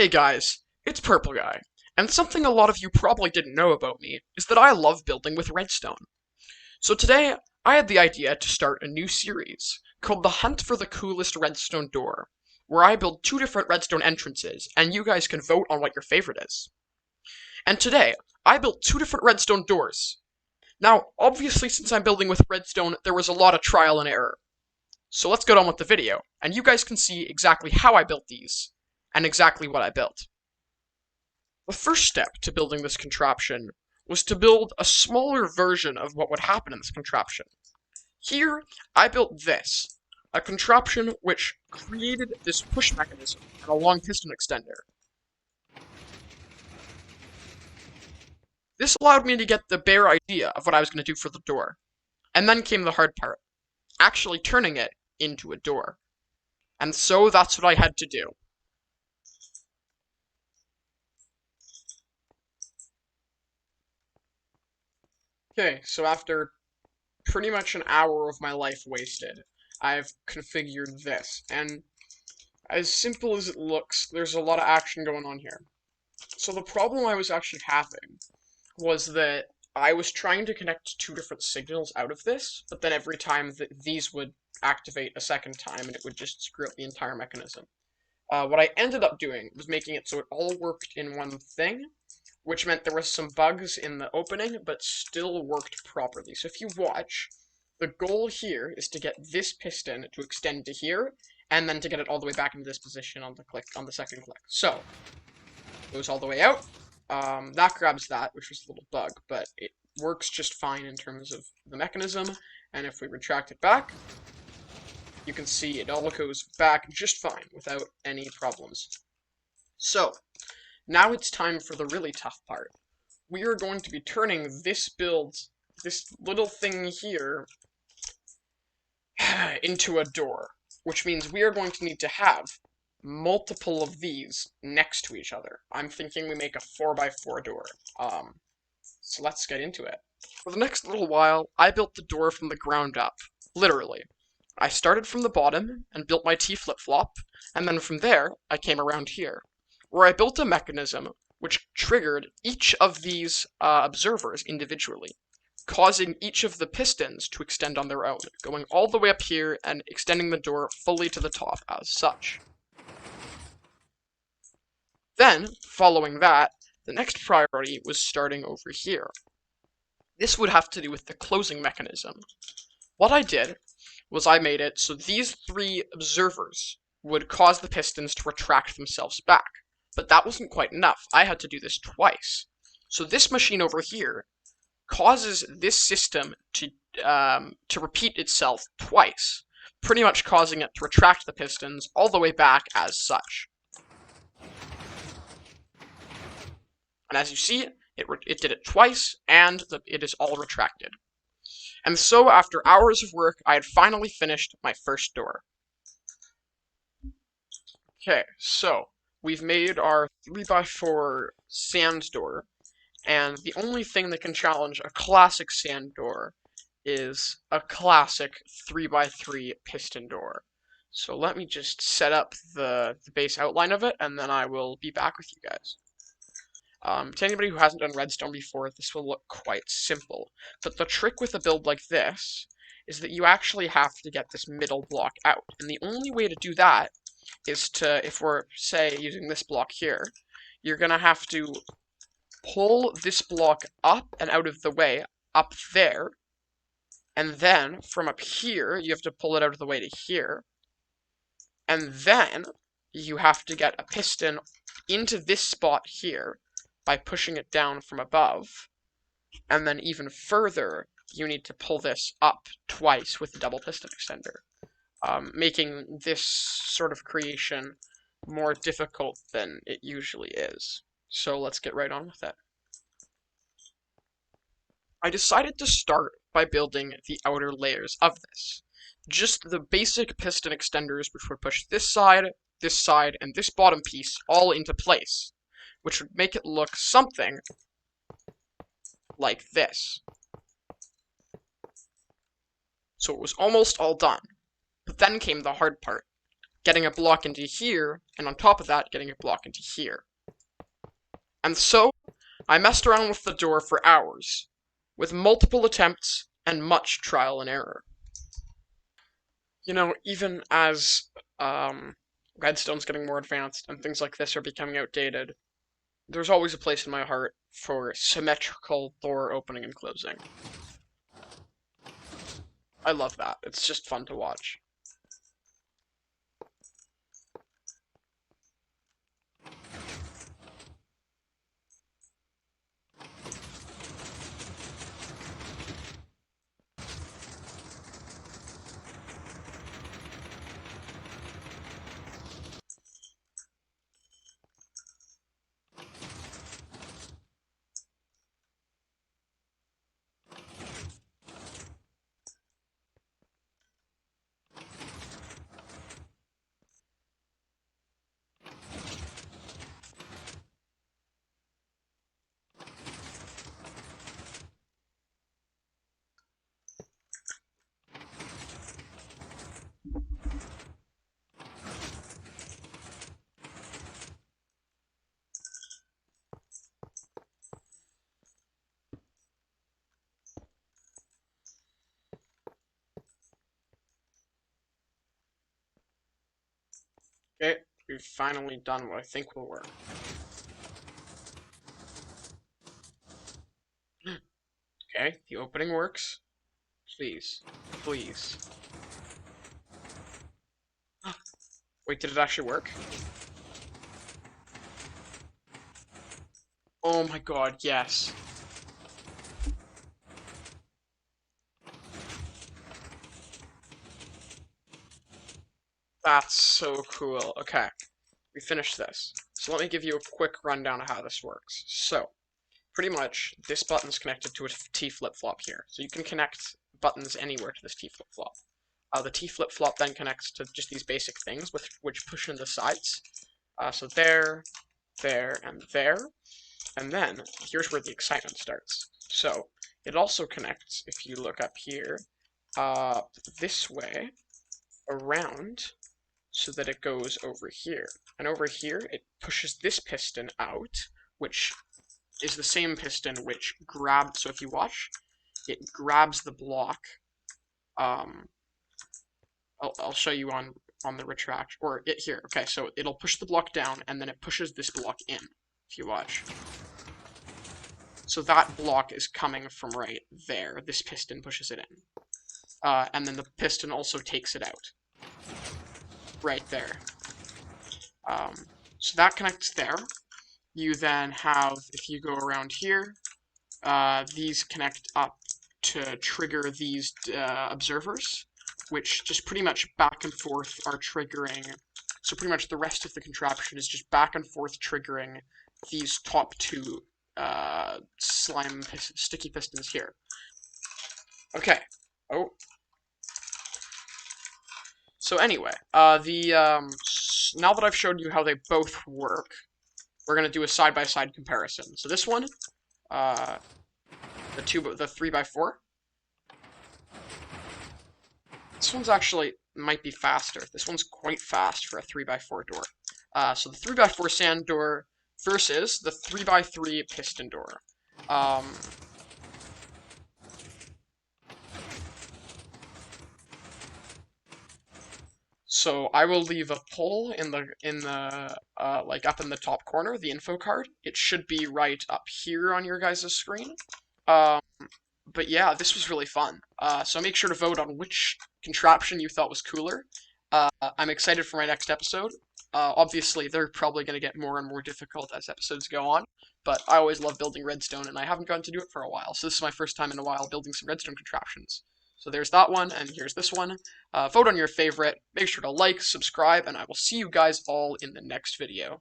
Hey guys, it's Purple Guy, and something a lot of you probably didn't know about me is that I love building with redstone. So today, I had the idea to start a new series called The Hunt for the Coolest Redstone Door, where I build two different redstone entrances, and you guys can vote on what your favorite is. And today, I built two different redstone doors. Now, obviously since I'm building with redstone, there was a lot of trial and error. So let's get on with the video, and you guys can see exactly how I built these, and exactly what I built. The first step to building this contraption was to build a smaller version of what would happen in this contraption. Here, I built this, a contraption which created this push mechanism and a long piston extender. This allowed me to get the bare idea of what I was going to do for the door. And then came the hard part, actually turning it into a door. And so that's what I had to do. Okay, so after pretty much an hour of my life wasted, I've configured this, and as simple as it looks, there's a lot of action going on here. So the problem I was actually having was that I was trying to connect two different signals out of this, but then every time these would activate a second time, and it would just screw up the entire mechanism. What I ended up doing was making it so it all worked in one thing, which meant there was some bugs in the opening, but still worked properly. So if you watch, the goal here is to get this piston to extend to here, and then to get it all the way back into this position on the second click. So, it goes all the way out. That grabs that, which was a little bug, but it works just fine in terms of the mechanism, and if we retract it back, you can see it all goes back just fine without any problems. So, now it's time for the really tough part. We are going to be turning this little thing here, into a door, which means we are going to need to have multiple of these next to each other. I'm thinking we make a 4x4 door. So let's get into it. For the next little while, I built the door from the ground up, literally. I started from the bottom and built my T flip-flop, and then from there, I came around here, where I built a mechanism which triggered each of these observers individually, causing each of the pistons to extend on their own, going all the way up here and extending the door fully to the top as such. Then, following that, the next priority was starting over here. This would have to do with the closing mechanism. What I did was I made it so these three observers would cause the pistons to retract themselves back. But that wasn't quite enough. I had to do this twice. So this machine over here causes this system to repeat itself twice, pretty much causing it to retract the pistons all the way back as such. And as you see, it did it twice, and it is all retracted. And so, after hours of work, I had finally finished my first door. Okay, so we've made our 3x4 sand door, and the only thing that can challenge a classic sand door is a classic 3x3 piston door. So let me just set up the base outline of it, and then I will be back with you guys. To anybody who hasn't done redstone before, this will look quite simple. But the trick with a build like this is that you actually have to get this middle block out. And the only way to do that is to, if we're, say, using this block here, you're going to have to pull this block up and out of the way, up there. And then, from up here, you have to pull it out of the way to here. And then, you have to get a piston into this spot here by pushing it down from above. And then even further, you need to pull this up twice with the double piston extender, making this sort of creation more difficult than it usually is. So let's get right on with it. I decided to start by building the outer layers of this. Just the basic piston extenders which would push this side, and this bottom piece all into place, which would make it look something like this. So it was almost all done. But then came the hard part. getting a block into here, and on top of that, getting a block into here. And so, I messed around with the door for hours, with multiple attempts and much trial and error. You know, even as Redstone's getting more advanced and things like this are becoming outdated, there's always a place in my heart for symmetrical door opening and closing. I love that. It's just fun to watch. Okay, we've finally done what I think will work. Okay, the opening works. Please. Please. Wait, did it actually work? Oh my god, yes. That's so cool. Okay, we finished this. So let me give you a quick rundown of how this works. So, pretty much, this button's connected to a T flip-flop here. So you can connect buttons anywhere to this T flip-flop. The T flip-flop then connects to just these basic things, which push in the sides. So there, and there. And then, here's where the excitement starts. So, it also connects, if you look up here, this way, around, so that it goes over here. And over here, it pushes this piston out, which is the same piston which grabs, so if you watch, it grabs the block. I'll show you on the retract, or it here. Okay, so it'll push the block down, and then it pushes this block in, if you watch. So that block is coming from right there. This piston pushes it in. And then the piston also takes it out. Right there. So that connects there. You then have, if you go around here, these connect up to trigger these observers, which just pretty much back and forth are triggering. So pretty much the rest of the contraption is just back and forth triggering these top two sticky pistons here. Okay. Oh. So anyway, now that I've showed you how they both work, we're gonna do a side-by-side comparison. So this one, the 3x4. This one's actually might be faster. This one's quite fast for a 3x4 door. So the 3x4 sand door versus the 3x3 piston door. So I will leave a poll in the like up in the top corner, the info card. It should be right up here on your guys' screen. But yeah, this was really fun. So make sure to vote on which contraption you thought was cooler. I'm excited for my next episode. Obviously, they're probably going to get more and more difficult as episodes go on, but I always love building redstone, and I haven't gotten to do it for a while, so this is my first time in a while building some redstone contraptions. So there's that one, and here's this one. Vote on your favorite, make sure to like, subscribe, and I will see you guys all in the next video.